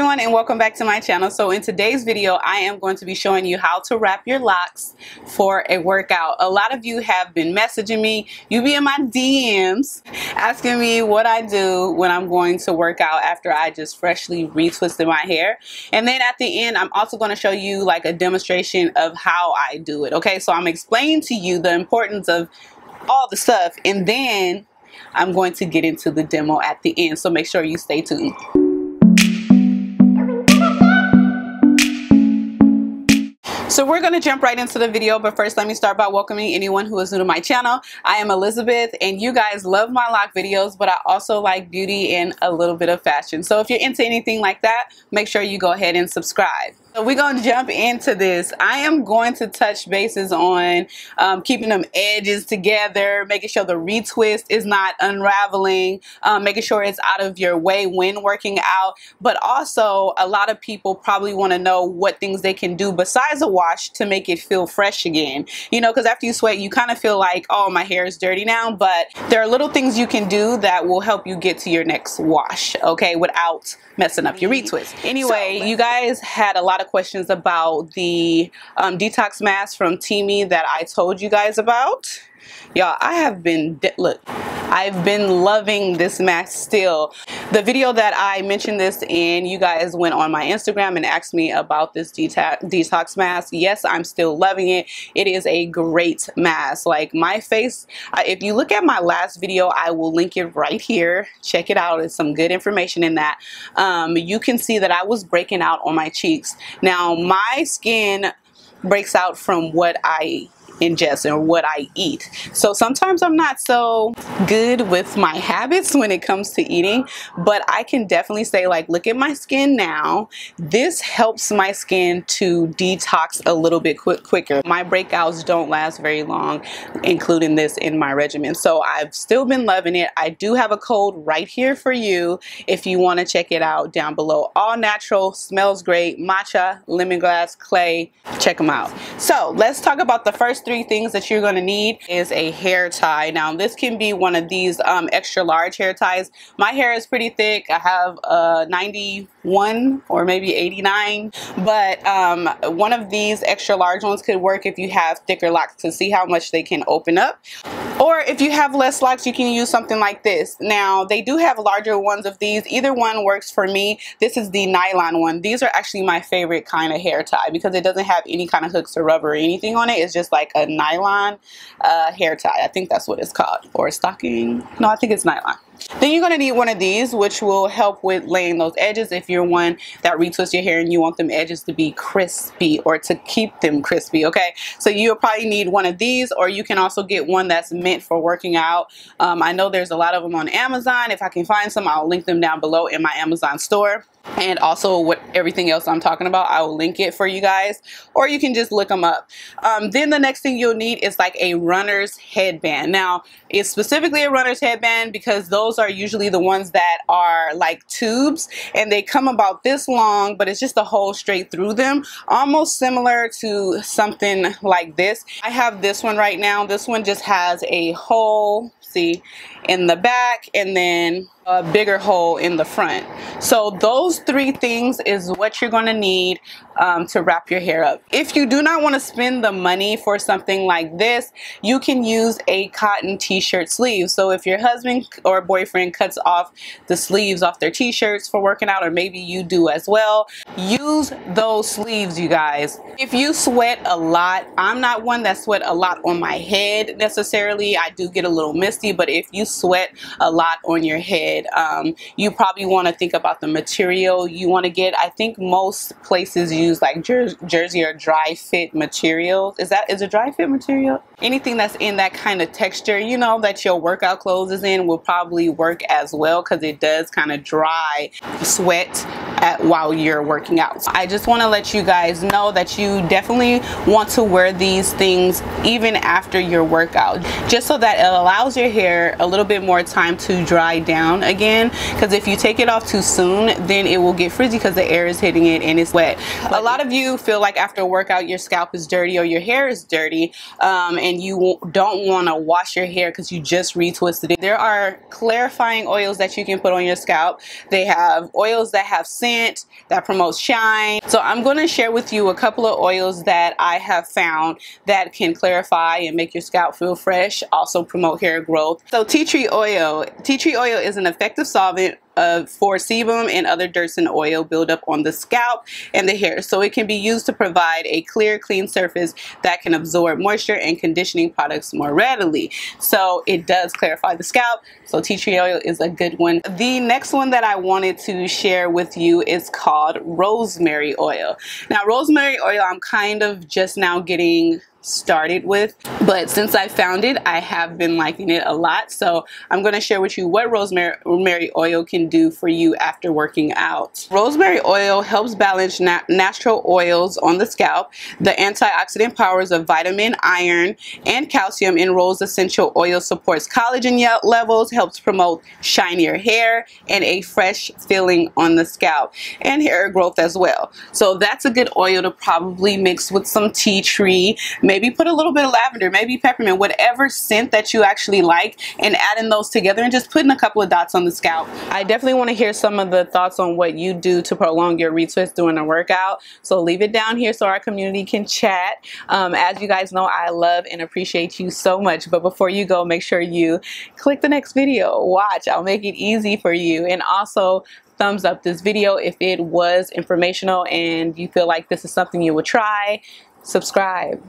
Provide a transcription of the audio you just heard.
everyone, and welcome back to my channel. So in today's video, I am going to be showing you how to wrap your locks for a workout. A lot of you have been messaging me, you be in my DMs asking me what I do when I'm going to work out after I just freshly retwisted my hair. And then at the end, I'm also going to show you like a demonstration of how I do it. Okay, so I'm explaining to you the importance of all the stuff, and then I'm going to get into the demo at the end, so make sure you stay tuned. So we're going to jump right into the video, but first let me start by welcoming anyone who is new to my channel. I am Elizabeth, and you guys love my lock videos, but I also like beauty and a little bit of fashion. So if you're into anything like that, make sure you go ahead and subscribe. So we're going to jump into this. I am going to touch bases on keeping them edges together, making sure the retwist is not unraveling, making sure it's out of your way when working out. But also, a lot of people probably want to know what things they can do besides a wash to make it feel fresh again. You know, because after you sweat, you kind of feel like, oh, my hair is dirty now. But there are little things you can do that will help you get to your next wash, okay, without messing up your retwist. Anyway, you guys had a lot of questions about the detox mask from TEAMI that I told you guys about. Y'all, I have been, look, I've been loving this mask still. The video that I mentioned this in, you guys went on my Instagram and asked me about this detox mask. Yes, I'm still loving it. It is a great mask. Like my face, if you look at my last video, I will link it right here. Check it out. It's some good information in that. You can see that I was breaking out on my cheeks. Now, my skin breaks out from what I ingest or what I eat. So sometimes I'm not so good with my habits when it comes to eating, but I can definitely say, like, look at my skin now. This helps my skin to detox a little bit quicker. My breakouts don't last very long, including this in my regimen. So I've still been loving it. I do have a code right here for you if you want to check it out down below. All natural, smells great, matcha, lemongrass, clay. Check them out. So let's talk about the first three things that you're going to need. Is a hair tie. Now this can be one of these extra large hair ties. My hair is pretty thick. I have 91 or maybe 89, but one of these extra large ones could work if you have thicker locks, to see how much they can open up. Or if you have less locks, you can use something like this. Now they do have larger ones of these. Either one works for me. This is the nylon one. These are actually my favorite kind of hair tie because it doesn't have any kind of hooks or rubber or anything on it. It's just like a nylon hair tie. I think that's what it's called. Or a stocking. No, I think it's nylon. Then you're going to need one of these, which will help with laying those edges if you're one that retwists your hair and you want them edges to be crispy or to keep them crispy, okay? So you'll probably need one of these, or you can also get one that's meant for working out. I know there's a lot of them on Amazon. If I can find some, I'll link them down below in my Amazon store. And also what everything else I'm talking about, I will link it for you guys, or you can just look them up. Then the next thing you'll need is like a runner's headband. Now it's specifically a runner's headband because those are usually the ones that are like tubes, and they come about this long, but it's just a hole straight through them, almost similar to something like this. I have this one right now. This one just has a hole, see, in the back, and then a bigger hole in the front. So those three things is what you're going to need to wrap your hair up. If you do not want to spend the money for something like this, you can use a cotton t-shirt sleeve. So if your husband or boyfriend cuts off the sleeves off their t-shirts for working out, or maybe you do as well, use those sleeves, you guys. If you sweat a lot, I'm not one that sweat a lot on my head necessarily. I do get a little misty, but if you sweat a lot on your head, you probably want to think about the material you want to get. I think most places use like jersey or dry fit materials. Is a dry fit material? Anything that's in that kind of texture, you know, that your workout clothes is in, will probably work as well, because it does kind of dry sweat while you're working out. I just want to let you guys know that you definitely want to wear these things even after your workout, just so that it allows your the hair a little bit more time to dry down again, because if you take it off too soon, then it will get frizzy because the air is hitting it and it's wet. A lot of you feel like after a workout your scalp is dirty or your hair is dirty, and you don't want to wash your hair because you just retwisted it. There are clarifying oils that you can put on your scalp. They have oils that have scent, that promotes shine. So I'm going to share with you a couple of oils that I have found that can clarify and make your scalp feel fresh, also promote hair growth. So tea tree oil. Tea tree oil is an effective solvent for sebum and other dirt and oil buildup on the scalp and the hair. So it can be used to provide a clear, clean surface that can absorb moisture and conditioning products more readily. So it does clarify the scalp. So tea tree oil is a good one. The next one that I wanted to share with you is called rosemary oil. Now, rosemary oil, I'm kind of just now getting started with, but since I found it, I have been liking it a lot. So I'm going to share with you what rosemary oil can do for you after working out. Rosemary oil helps balance natural oils on the scalp. The antioxidant powers of vitamin, iron, and calcium in rose essential oil supports collagen levels, helps promote shinier hair and a fresh feeling on the scalp, and hair growth as well. So that's a good oil to probably mix with some tea tree. Maybe put a little bit of lavender, maybe peppermint, whatever scent that you actually like, and adding those together and just putting a couple of dots on the scalp. I definitely want to hear some of the thoughts on what you do to prolong your retwist during a workout. So leave it down here so our community can chat. As you guys know, I love and appreciate you so much. But before you go, make sure you click the next video, watch. I'll make it easy for you. And also, thumbs up this video if it was informational and you feel like this is something you would try. Subscribe.